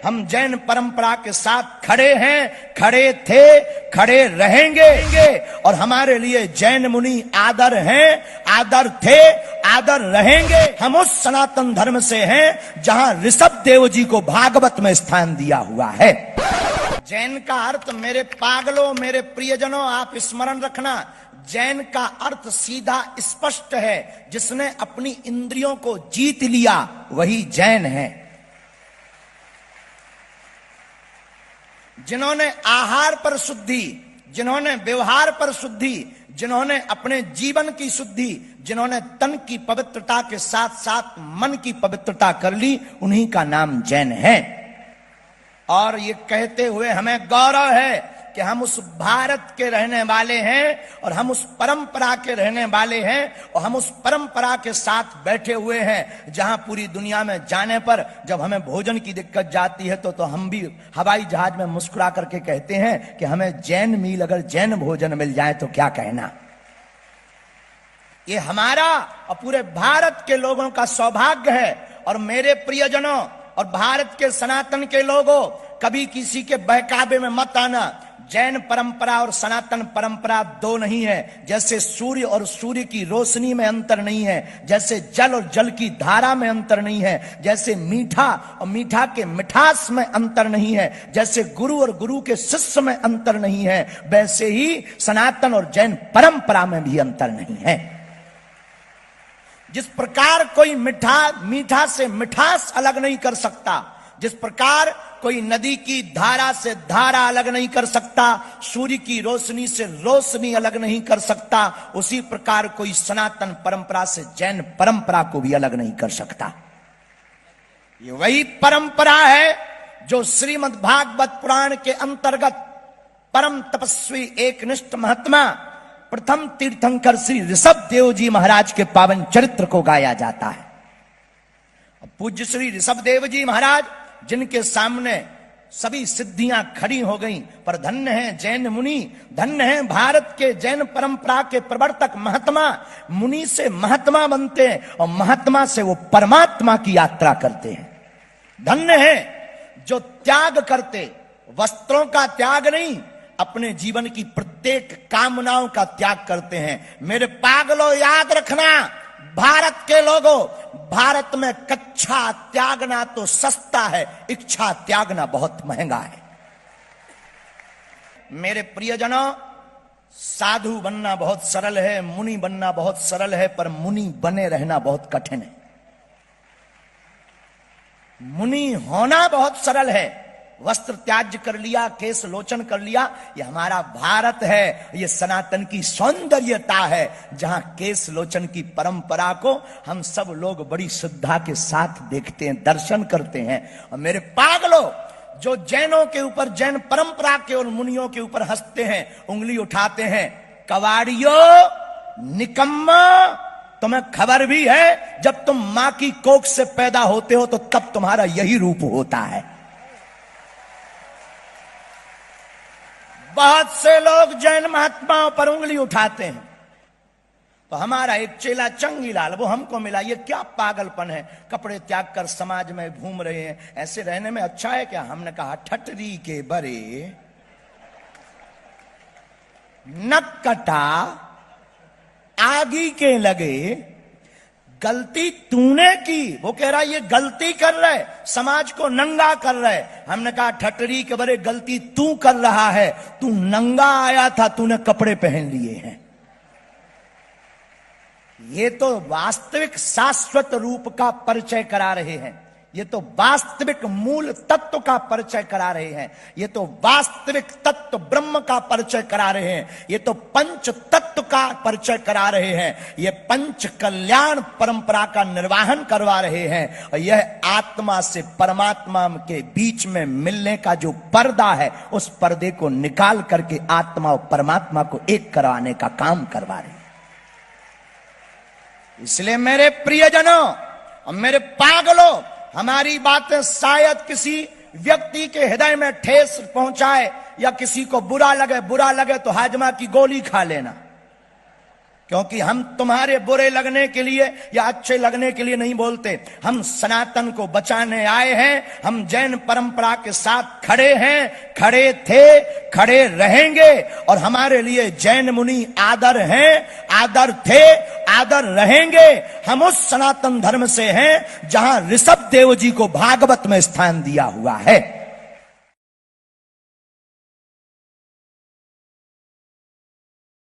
हम जैन परंपरा के साथ खड़े हैं, खड़े थे, खड़े रहेंगे और हमारे लिए जैन मुनि आदर हैं, आदर थे, आदर रहेंगे। हम उस सनातन धर्म से हैं जहां ऋषभ देव जी को भागवत में स्थान दिया हुआ है। जैन का अर्थ, मेरे पागलों, मेरे प्रियजनों, आप स्मरण रखना, जैन का अर्थ सीधा स्पष्ट है। जिसने अपनी इंद्रियों को जीत लिया वही जैन है। जिन्होंने आहार पर शुद्धि, जिन्होंने व्यवहार पर शुद्धि, जिन्होंने अपने जीवन की शुद्धि, जिन्होंने तन की पवित्रता के साथ साथ मन की पवित्रता कर ली, उन्हीं का नाम जैन है। और ये कहते हुए हमें गौरव है कि हम उस भारत के रहने वाले हैं और हम उस परंपरा के रहने वाले हैं और हम उस परंपरा के साथ बैठे हुए हैं जहां पूरी दुनिया में जाने पर जब हमें भोजन की दिक्कत जाती है तो हम भी हवाई जहाज में मुस्कुरा करके कहते हैं कि हमें जैन मील, अगर जैन भोजन मिल जाए तो क्या कहना। ये हमारा और पूरे भारत के लोगों का सौभाग्य है। और मेरे प्रियजनों और भारत के सनातन के लोगों, कभी किसी के बहकावे में मत आना। जैन परंपरा और सनातन परंपरा दो नहीं है। जैसे सूर्य और सूर्य की रोशनी में अंतर नहीं है, जैसे जल और जल की धारा में अंतर नहीं है, जैसे मीठा और मीठा के मिठास में अंतर नहीं है, जैसे गुरु और गुरु के शिष्य में अंतर नहीं है, वैसे ही सनातन और जैन परंपरा में भी अंतर नहीं है। जिस प्रकार कोई मीठा से मिठास अलग नहीं कर सकता, जिस प्रकार कोई नदी की धारा से धारा अलग नहीं कर सकता, सूर्य की रोशनी से रोशनी अलग नहीं कर सकता, उसी प्रकार कोई सनातन परंपरा से जैन परंपरा को भी अलग नहीं कर सकता। ये वही परंपरा है जो श्रीमद् भागवत पुराण के अंतर्गत परम तपस्वी एकनिष्ठ महात्मा प्रथम तीर्थंकर श्री ऋषभ देव जी महाराज के पावन चरित्र को गाया जाता है। पूज्य श्री ऋषभ देव जी महाराज, जिनके सामने सभी सिद्धियां खड़ी हो गईं, पर धन्य हैं जैन मुनि, धन्य हैं भारत के जैन परंपरा के प्रवर्तक महात्मा। मुनि से महात्मा बनते हैं और महात्मा से वो परमात्मा की यात्रा करते हैं। धन्य हैं जो त्याग करते, वस्त्रों का त्याग नहीं, अपने जीवन की प्रत्येक कामनाओं का त्याग करते हैं। मेरे पागलों, याद रखना, भारत के लोगों, भारत में कच्छा त्यागना तो सस्ता है, इच्छा त्यागना बहुत महंगा है। मेरे प्रियजनों, साधु बनना बहुत सरल है, मुनि बनना बहुत सरल है, पर मुनि बने रहना बहुत कठिन है। मुनि होना बहुत सरल है, वस्त्र त्याज्य कर लिया, केश लोचन कर लिया, ये हमारा भारत है, ये सनातन की सौंदर्यता है, जहां केश लोचन की परंपरा को हम सब लोग बड़ी श्रद्धा के साथ देखते हैं, दर्शन करते हैं। और मेरे पागलों, जो जैनों के ऊपर, जैन परंपरा के और मुनियों के ऊपर हंसते हैं, उंगली उठाते हैं, कवाड़ियों, निकम्मा, तुम्हें खबर भी है जब तुम मां की कोख से पैदा होते हो तो तब तुम्हारा यही रूप होता है। बहुत से लोग जैन महात्माओं पर उंगली उठाते हैं। तो हमारा एक चेला चंगीलाल, वो हमको मिला, ये क्या पागलपन है, कपड़े त्याग कर समाज में घूम रहे हैं, ऐसे रहने में अच्छा है क्या? हमने कहा, ठटरी के बरे नक कटा आगी के लगे, गलती तूने की। वो कह रहा है ये गलती कर रहे, समाज को नंगा कर रहे। हमने कहा, ठटरी के बरे गलती तू कर रहा है, तू नंगा आया था, तूने कपड़े पहन लिए हैं। ये तो वास्तविक शाश्वत रूप का परिचय करा रहे हैं, ये तो वास्तविक मूल तत्व का परिचय करा रहे हैं, ये तो वास्तविक तत्व ब्रह्म का परिचय करा रहे हैं, ये तो पंच तत्व का परिचय करा रहे हैं, ये पंच कल्याण परंपरा का निर्वाहन करवा रहे हैं। और यह आत्मा से परमात्मा के बीच में मिलने का जो पर्दा है, उस पर्दे को निकाल करके आत्मा और परमात्मा को एक करवाने का काम करवा रहे हैं। इसलिए मेरे प्रियजनों और मेरे पागलों, हमारी बातें शायद किसी व्यक्ति के हृदय में ठेस पहुंचाए या किसी को बुरा लगे तो हाजमा की गोली खा लेना, क्योंकि हम तुम्हारे बुरे लगने के लिए या अच्छे लगने के लिए नहीं बोलते। हम सनातन को बचाने आए हैं। हम जैन परंपरा के साथ खड़े हैं, खड़े थे, खड़े रहेंगे। और हमारे लिए जैन मुनि आदर हैं, आदर थे, आदर रहेंगे। हम उस सनातन धर्म से हैं जहां ऋषभ देव जी को भागवत में स्थान दिया हुआ है।